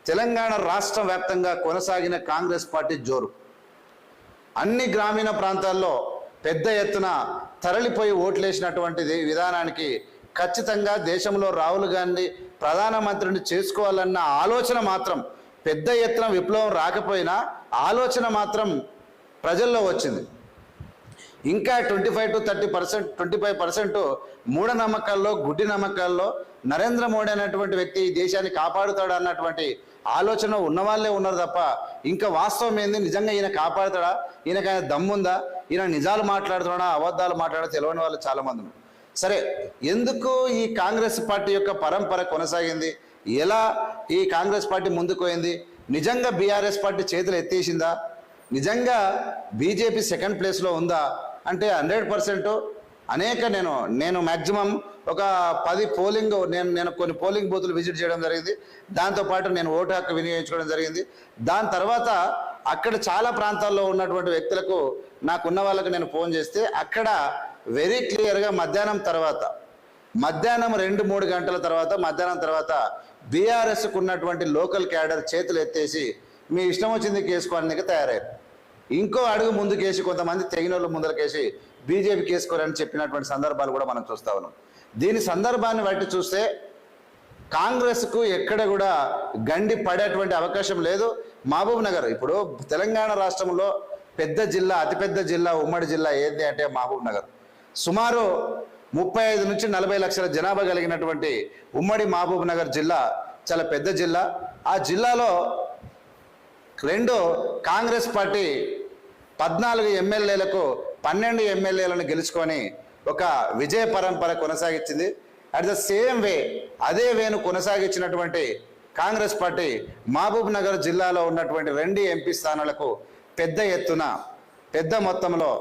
తెలంగాణ రాష్ట్ర వ్యాప్తంగా కొనసాగిన కాంగ్రెస్ పార్టీ జోరు అన్ని గ్రామీణ ప్రాంతాల్లో పెద్ద ఎత్తున తరలిపోయి ఓట్లేసినటువంటిది విధానానికి ఖచ్చితంగా దేశంలో రాహుల్ గాంధీ ప్రధానమంత్రిని చేసుకోవాలన్న ఆలోచన మాత్రం పెద్ద ఎత్తున విప్లవం రాకపోయినా ఆలోచన మాత్రం ప్రజల్లో వచ్చింది. ఇంకా 25 to 30%, 25% మూఢనమ్మకాల్లో, గుడ్డి నమ్మకాల్లో నరేంద్ర మోడీ అనేటువంటి వ్యక్తి ఈ దేశాన్ని కాపాడుతాడు అన్నటువంటి ఆలోచన ఉన్నవాళ్ళే ఉన్నారు తప్ప ఇంకా వాస్తవం ఏంది, నిజంగా ఈయన కాపాడుతాడా, ఈయనకైనా దమ్ముందా, ఈయన నిజాలు మాట్లాడుతున్నాడా అబద్ధాలు మాట్లాడా తెలియని వాళ్ళు చాలామంది ఉన్నారు. సరే, ఎందుకు ఈ కాంగ్రెస్ పార్టీ యొక్క పరంపర కొనసాగింది, ఎలా ఈ కాంగ్రెస్ పార్టీ ముందుకు పోయింది, నిజంగా బీఆర్ఎస్ పార్టీ చేతులు ఎత్తేసిందా, నిజంగా బీజేపీ సెకండ్ ప్లేస్లో ఉందా అంటే 100% అనేక నేను మ్యాక్సిమం ఒక 10 పోలింగ్ నేను కొన్ని పోలింగ్ బూతులు విజిట్ చేయడం జరిగింది. దాంతోపాటు నేను ఓటు హక్కు వినియోగించుకోవడం జరిగింది. దాని తర్వాత అక్కడ చాలా ప్రాంతాల్లో ఉన్నటువంటి వ్యక్తులకు నాకున్న వాళ్ళకి నేను ఫోన్ చేస్తే అక్కడ వెరీ క్లియర్గా మధ్యాహ్నం 2-3 గంటల తర్వాత మధ్యాహ్నం తర్వాత బీఆర్ఎస్కు ఉన్నటువంటి లోకల్ క్యాడర్ చేతులు ఎత్తేసి మీ ఇష్టం వచ్చింది కేసుకోవడానికి తయారయ్యారు. ఇంకో అడుగు ముందుకేసి కొంతమంది తెగినోళ్ళు ముందరకేసి బీజేపీ కేసుకోరని చెప్పినటువంటి సందర్భాలు కూడా మనం చూస్తా ఉన్నాం. దీని సందర్భాన్ని బట్టి చూస్తే కాంగ్రెస్కు ఎక్కడ కూడా గండి పడేటువంటి అవకాశం లేదు. మహబూబ్ నగర్ ఇప్పుడు తెలంగాణ రాష్ట్రంలో పెద్ద జిల్లా, అతిపెద్ద జిల్లా, ఉమ్మడి జిల్లా ఏంటి అంటే మహబూబ్ నగర్. సుమారు 35 నుంచి 40 లక్షల జనాభా కలిగినటువంటి ఉమ్మడి మహబూబ్ నగర్ జిల్లా చాలా పెద్ద జిల్లా. ఆ జిల్లాలో కాంగ్రెస్ పార్టీ 14 ఎమ్మెల్యేలకు 12 ఎమ్మెల్యేలను గెలుచుకొని ఒక విజయ పరంపర కొనసాగించింది. అట్ ద సేమ్ వే అదే వేను కొనసాగించినటువంటి కాంగ్రెస్ పార్టీ మహబూబ్ నగర్ జిల్లాలో ఉన్నటువంటి 2 ఎంపీ స్థానాలకు పెద్ద ఎత్తున పెద్ద మొత్తంలో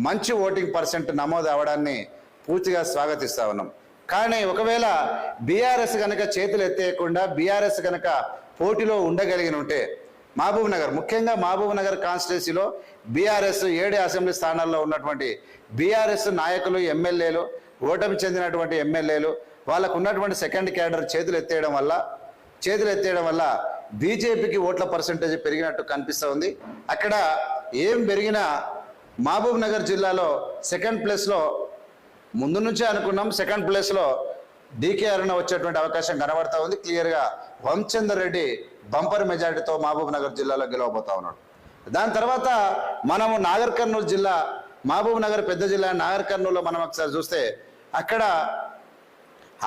మంచి ఓటింగ్ పర్సెంట్ నమోదు అవడాన్ని పూర్తిగా స్వాగతిస్తా ఉన్నాం. కానీ ఒకవేళ బీఆర్ఎస్ కనుక చేతులు ఎత్తేయకుండా బీఆర్ఎస్ కనుక పోటీలో ఉండగలిగిన ఉంటే మహబూబ్ నగర్, ముఖ్యంగా మహబూబ్ నగర్ కాన్స్టిట్యున్సీలో బీఆర్ఎస్ 7 అసెంబ్లీ స్థానాల్లో ఉన్నటువంటి బీఆర్ఎస్ నాయకులు, ఎమ్మెల్యేలు, ఓటమి చెందినటువంటి ఎమ్మెల్యేలు, వాళ్ళకు ఉన్నటువంటి సెకండ్ క్యాడర్ చేతులు ఎత్తేయడం వల్ల బీజేపీకి ఓట్ల పర్సెంటేజ్ పెరిగినట్టు కనిపిస్తూ ఉంది. అక్కడ ఏం పెరిగినా మహబూబ్ నగర్ జిల్లాలో సెకండ్ ప్లేస్లో ముందు నుంచే అనుకున్నాం, సెకండ్ ప్లేస్లో డీకే అరుణ వచ్చేటువంటి అవకాశం కనబడతా ఉంది. క్లియర్గా వంశచందర్ రెడ్డి బంపర్ మెజారిటీతో మహబూబ్ నగర్ జిల్లాలో గెలవబోతా ఉన్నాడు. దాని తర్వాత మనము నాగర్ కర్నూలు జిల్లా, మహబూబ్ నగర్ పెద్ద జిల్లా నాగర్ కర్నూలులో మనం ఒకసారి చూస్తే అక్కడ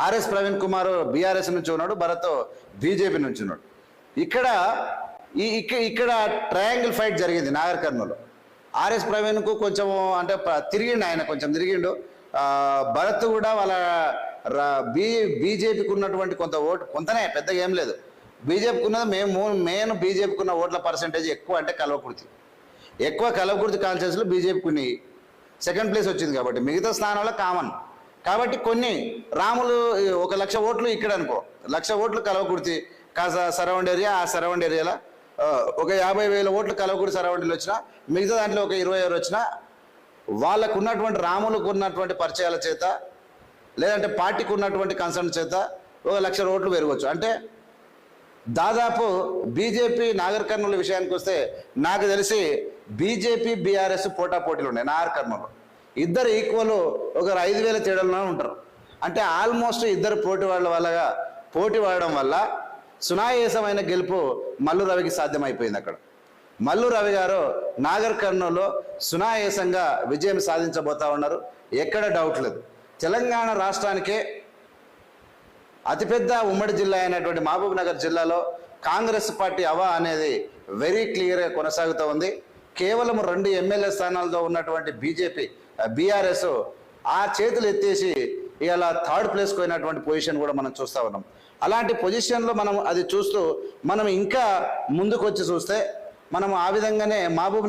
ఆర్ఎస్ ప్రవీణ్ కుమార్ బీఆర్ఎస్ నుంచి ఉన్నాడు, భరత్ బీజేపీ నుంచి ఉన్నాడు. ఇక్కడ ట్రయాంగిల్ ఫైట్ జరిగింది నాగర్ కర్నూలు. ఆర్ఎస్ ప్రవీణ్కు కొంచెం అంటే తిరిగిండు, ఆయన కొంచెం తిరిగిండు. భరత్ కూడా వాళ్ళ బీజేపీకి ఉన్నటువంటి కొంత ఓటు, కొంతనే పెద్దగా ఏం లేదు, బీజేపీకి ఉన్నది మెయిన్ బీజేపీకి ఉన్న ఓట్ల పర్సెంటేజ్ ఎక్కువ అంటే కల్వకుర్తి కాన్స్టిట్యూన్సీలో బీజేపీకి ఉన్నాయి. సెకండ్ ప్లేస్ వచ్చింది కాబట్టి మిగతా స్థానాల్లో కామన్ కాబట్టి కొన్ని రాములు 1,00,000 ఓట్లు ఇక్కడ అనుకో, 1,00,000 ఓట్లు కల్వకుర్తి సరౌండ్ ఏరియా, ఆ సరౌండ్ ఏరియాలో ఒక 50,000 ఓట్లు కల్వకుర్తి సరౌండ్లో వచ్చినా, మిగతా దాంట్లో ఒక 20,000 వచ్చినా వాళ్ళకు ఉన్నటువంటి రాములకు ఉన్నటువంటి పరిచయాల చేత లేదంటే పార్టీకి ఉన్నటువంటి కన్సర్న్ చేత 1,00,000 ఓట్లు పెరగవచ్చు. అంటే దాదాపు బీజేపీ నాగర్ కర్నూలు విషయానికి వస్తే నాకు తెలిసి బీజేపీ బీఆర్ఎస్ పోటాపోటీలు ఉన్నాయి. నాగర్ కర్నూలు ఇద్దరు ఈక్వల్, ఒకరు 5,000 తేడాలోనే ఉంటారు. అంటే ఆల్మోస్ట్ ఇద్దరు పోటీ పడడం వల్ల సునాయాసమైన గెలుపు మల్లు రవికి సాధ్యమైపోయింది. అక్కడ మల్లు రవి గారు నాగర్ కర్నూలులో సునాయాసంగా విజయం సాధించబోతా ఉన్నారు, ఎక్కడ డౌట్ లేదు. తెలంగాణ రాష్ట్రానికే అతిపెద్ద ఉమ్మడి జిల్లా అయినటువంటి మహబూబ్ నగర్ జిల్లాలో కాంగ్రెస్ పార్టీ అవా అనేది వెరీ క్లియర్గా కొనసాగుతూ ఉంది. కేవలం 2 ఎమ్మెల్యే స్థానాలతో ఉన్నటువంటి బీఆర్ఎస్ ఆ చేతులు ఎత్తేసి ఇలా 3rd ప్లేస్కి పోయినటువంటి పొజిషన్ కూడా మనం చూస్తూ ఉన్నాం. అలాంటి పొజిషన్లో మనం అది చూస్తూ మనం ఇంకా ముందుకు వచ్చి చూస్తే మనం ఆ విధంగానే మహబూబ్